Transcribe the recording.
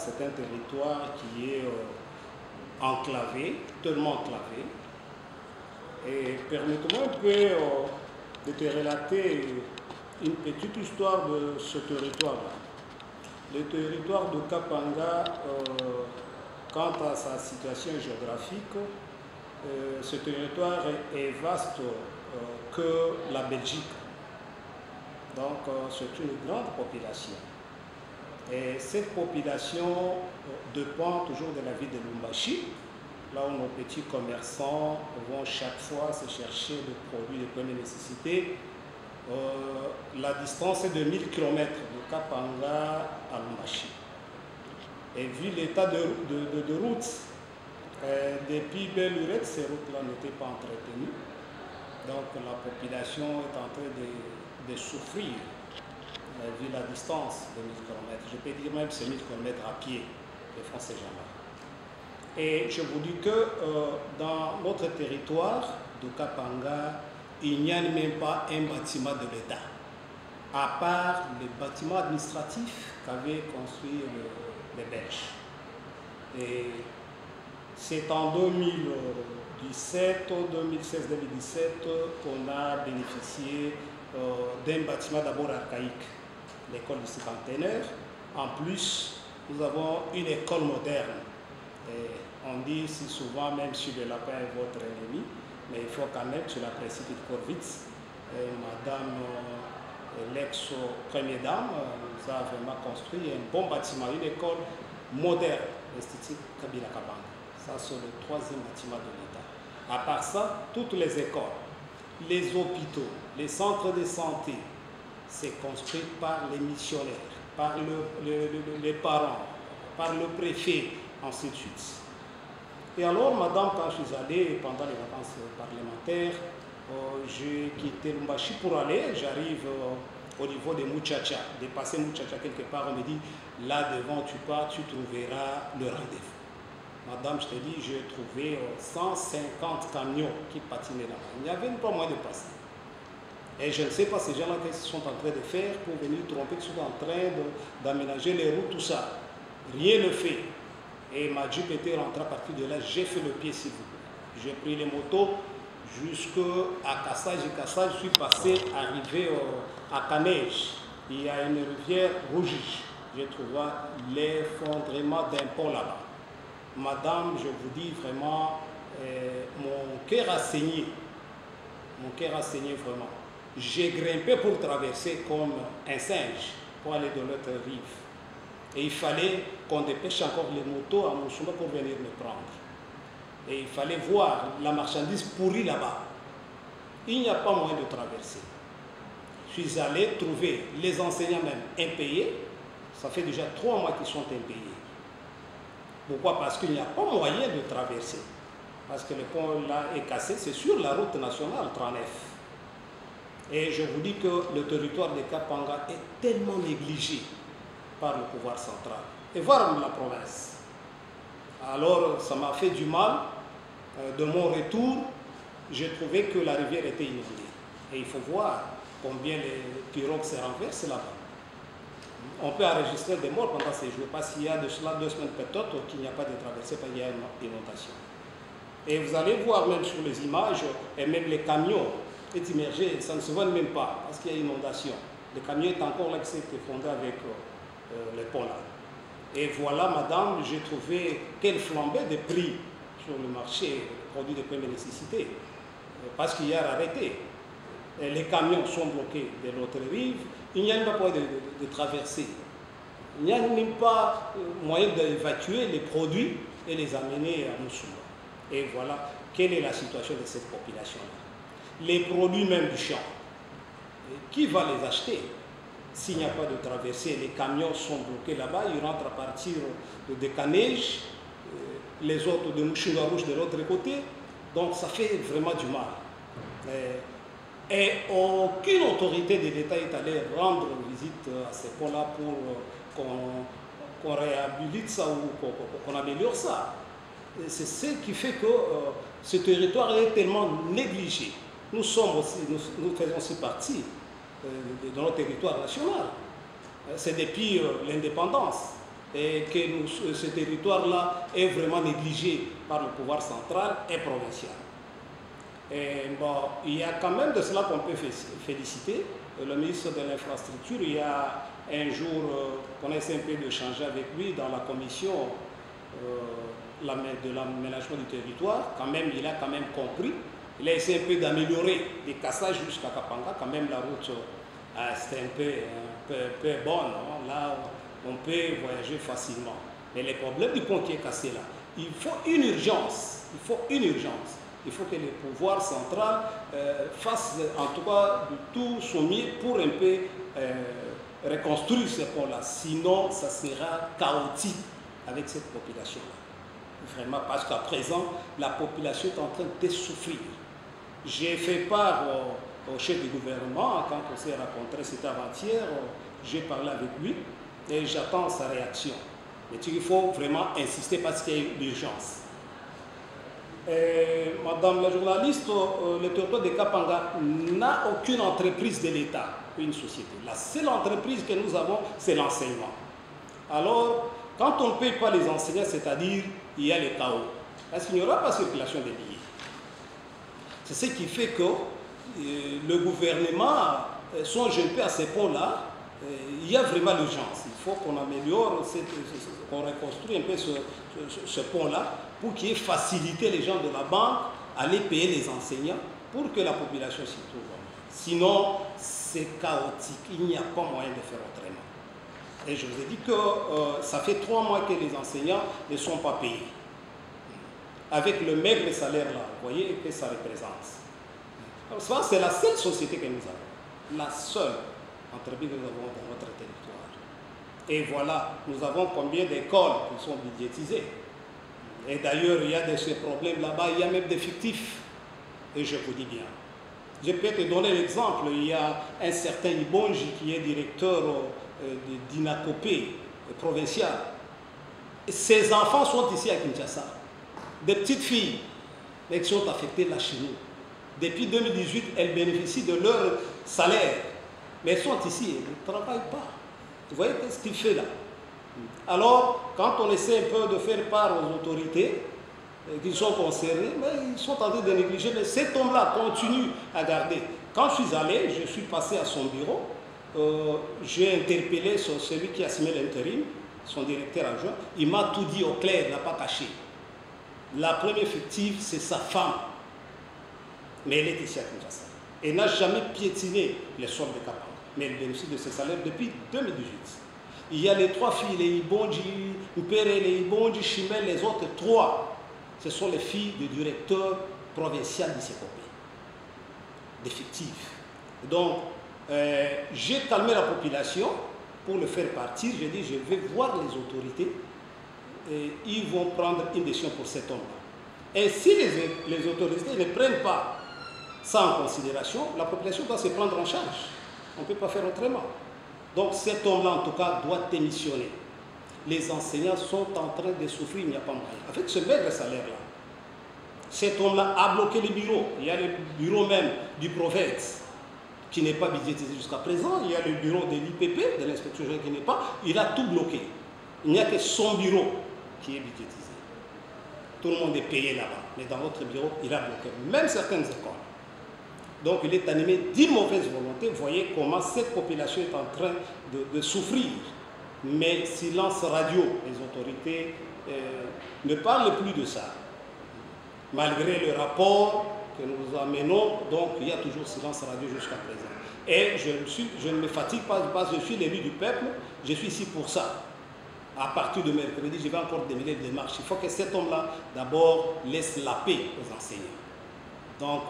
c'est un territoire qui est enclavé, tellement enclavé. Et permettez-moi un peu de te relater une petite histoire de ce territoire-là. Le territoire de Kapanga, quant à sa situation géographique, ce territoire est vaste que la Belgique. Donc c'est une grande population. Et cette population dépend toujours de la ville de Lumbashi, là où nos petits commerçants vont chaque fois se chercher des produits de première nécessité. La distance est de 1000 km de Kapanga à Lumbashi. Et vu l'état de route, depuis belle lurette, ces routes-là n'étaient pas entretenues. Donc la population est en train de souffrir vu la distance de 1000 km. Je peux dire même que c'est 1000 km à pied de font ces gens-là. Et je vous dis que dans notre territoire de Kapanga, il n'y a même pas un bâtiment de l'État, à part les bâtiments administratifs qu'avaient construits les Belges. Et c'est en 2017, 2016-2017 qu'on a bénéficié d'un bâtiment d'abord archaïque, l'école du cinquantenaire. En plus, nous avons une école moderne. Et on dit si souvent, même si le lapin est votre ennemi, mais il faut quand même que tu l'apprécies pour vite. Madame l'ex-première dame nous a vraiment construit un bon bâtiment, une école moderne, l'Institut Kabila Kabanga. Ça, c'est le troisième bâtiment de l'État. À part ça, toutes les écoles, les hôpitaux, les centres de santé, c'est construit par les missionnaires, par les parents, par le préfet, ainsi de suite. Et alors, madame, quand je suis allé pendant les vacances parlementaires, j'ai quitté Lumbashi pour aller, j'arrive au niveau de Muchacha. Dépasser Muchacha quelque part, on me dit, là devant tu pars, tu trouveras le rendez-vous. Madame, je te dis, j'ai trouvé 150 camions qui patinaient là-bas. Il n'y avait pas moyen de passer. Et je ne sais pas ces gens-là qu'est-ce qu'ils sont en train de faire pour venir tromper, qu'ils sont en train d'aménager les routes, tout ça. Rien ne fait. Et ma Jeep était rentrée à partir de là, j'ai fait le pied s'il vous plaît. J'ai pris les motos jusqu'à Kassaj. Je suis passé, arrivé à Kanej. Il y a une rivière Rougiche. J'ai trouvé l'effondrement d'un pont là-bas. Madame, je vous dis vraiment, mon cœur a saigné. Mon cœur a saigné vraiment. J'ai grimpé pour traverser comme un singe pour aller de l'autre rive. Et il fallait qu'on dépêche encore les motos à Moussumba pour venir me prendre. Et il fallait voir la marchandise pourrie là-bas. Il n'y a pas moyen de traverser. Je suis allé trouver les enseignants même impayés. Ça fait déjà 3 mois qu'ils sont impayés. Pourquoi? Parce qu'il n'y a pas moyen de traverser. Parce que le pont là est cassé, c'est sur la route nationale 39. Et je vous dis que le territoire de Kapanga est tellement négligé par le pouvoir central. Et voir la province. Alors, ça m'a fait du mal. De mon retour, j'ai trouvé que la rivière était inondée. Et il faut voir combien les pirogues se renversent là-bas. On peut enregistrer des morts pendant ces jours, parce qu'il y a de cela 2 semaines peut-être qu'il n'y a pas de traversée, parce qu'il y a une inondation. Et vous allez voir même sur les images, et même les camions est immergé, ça ne se voit même pas, parce qu'il y a inondation. Le camion est encore là qui s'est effondré avec les ponts là. Et voilà, madame, j'ai trouvé quelle flambée de prix sur le marché, produits de première nécessité, parce qu'il y a arrêté. Et les camions sont bloqués de l'autre rive, il n'y a même pas moyen de traverser. Il n'y a même pas moyen d'évacuer les produits et les amener à Moussumba. Et voilà quelle est la situation de cette population-là. Les produits même du champ, qui va les acheter s'il n'y a pas de traversée? Les camions sont bloqués là-bas, ils rentrent à partir de Kanej, les autres de Mouchunga Rouge de l'autre côté, donc ça fait vraiment du mal. Et aucune autorité de l'État est allée rendre visite à ces ponts-là pour qu'on réhabilite ça ou qu'on améliore ça. C'est ce qui fait que ce territoire est tellement négligé. Nous faisons aussi partie de notre territoire national. C'est depuis l'indépendance. et que ce territoire-là est vraiment négligé par le pouvoir central et provincial. Et bon, il y a quand même de cela qu'on peut féliciter. Le ministre de l'Infrastructure, il y a un jour qu'on essaie un peu de changer avec lui dans la commission de l'aménagement du territoire. Quand même, il a quand même compris. Il a essayé un peu d'améliorer les cassages jusqu'à Kapanga. Quand même, la route, c'était un peu bonne. Hein. Là, on peut voyager facilement. Mais le problème du pont qui est cassé là, il faut une urgence. Il faut une urgence. Il faut que le pouvoir central fasse en tout cas tout son mieux pour un peu reconstruire ce pont-là. Sinon, ça sera chaotique avec cette population-là. Vraiment, parce qu'à présent, la population est en train de souffrir. J'ai fait part au chef du gouvernement, quand on s'est rencontré, c'était avant-hier, j'ai parlé avec lui et j'attends sa réaction. Mais il faut vraiment insister parce qu'il y a l'urgence. Madame la journaliste, le territoire de Kapanga n'a aucune entreprise de l'État, une société. La seule entreprise que nous avons, c'est l'enseignement. Alors, quand on ne paye pas les enseignants, c'est-à-dire il y a le chaos. Parce qu'il n'y aura pas de circulation des billets. C'est ce qui fait que le gouvernement songe un peu à ces ponts-là. Il y a vraiment l'urgence. Il faut qu'on améliore, qu'on reconstruise un peu ce pont-là pour qu'il y ait facilité les gens de la banque à aller payer les enseignants pour que la population s'y trouve. Sinon, c'est chaotique. Il n'y a pas moyen de faire autrement. Et je vous ai dit que ça fait 3 mois que les enseignants ne sont pas payés. Avec le maigre salaire-là, vous voyez que ça représente. C'est la seule société que nous avons. La seule entreprise que nous avons dans notre territoire. Et voilà, nous avons combien d'écoles qui sont budgétisées. Et d'ailleurs, il y a de ces problèmes là-bas, il y a même des fictifs. Et je vous dis bien. Je peux te donner l'exemple, il y a un certain Ibonji qui est directeur d'Inakopé provincial. Ses enfants sont ici à Kinshasa. Des petites filles, mais qui sont affectées là chez nous. Depuis 2018, elles bénéficient de leur salaire. Mais elles sont ici, elles ne travaillent pas. Vous voyez ce qu'il fait là? Alors, quand on essaie un peu de faire part aux autorités qui sont concernées, mais ils sont en train de négliger. Mais cet homme-là continue à garder. Quand je suis allé, je suis passé à son bureau. J'ai interpellé celui qui a signé l'intérim, son directeur adjoint. Il m'a tout dit au clair, il n'a pas caché. La première effective, c'est sa femme. Mais elle est ici à Kinshasa. Elle n'a jamais piétiné les soldes de Kapanga. Mais elle bénéficie de ses salaires depuis 2018. Il y a les 3 filles, les Ibonji, Mpere, les Ibonji, Chimel, les autres 3. Ce sont les filles du directeur provincial d'Isekopé. D'effectifs. Donc, j'ai calmé la population pour le faire partir. J'ai dit, je vais voir les autorités. Et ils vont prendre une décision pour cet homme-là. Et si les autorités ne prennent pas ça en considération, la population doit se prendre en charge. On ne peut pas faire autrement. Donc cet homme-là, en tout cas, doit démissionner. Les enseignants sont en train de souffrir, il n'y a pas moyen. Avec ce maigre salaire-là, cet homme-là a bloqué les bureaux. Il y a le bureau même du prophète qui n'est pas budgétisé jusqu'à présent. Il y a le bureau de l'IPP, de l'inspection générale qui n'est pas. Il a tout bloqué. Il n'y a que son bureau qui est budgétisé. Tout le monde est payé là-bas. Mais dans votre bureau, il a bloqué. Même certaines écoles. Donc il est animé d'une mauvaise volonté. Vous voyez comment cette population est en train de souffrir. Mais silence radio, les autorités ne parlent plus de ça. Malgré le rapport que nous amenons, donc il y a toujours silence radio jusqu'à présent. Et je ne me fatigue pas parce que je suis l'élu du peuple, je suis ici pour ça. À partir de mercredi, je vais encore démêler des démarches. Il faut que cet homme-là, d'abord, laisse la paix aux enseignants. Donc,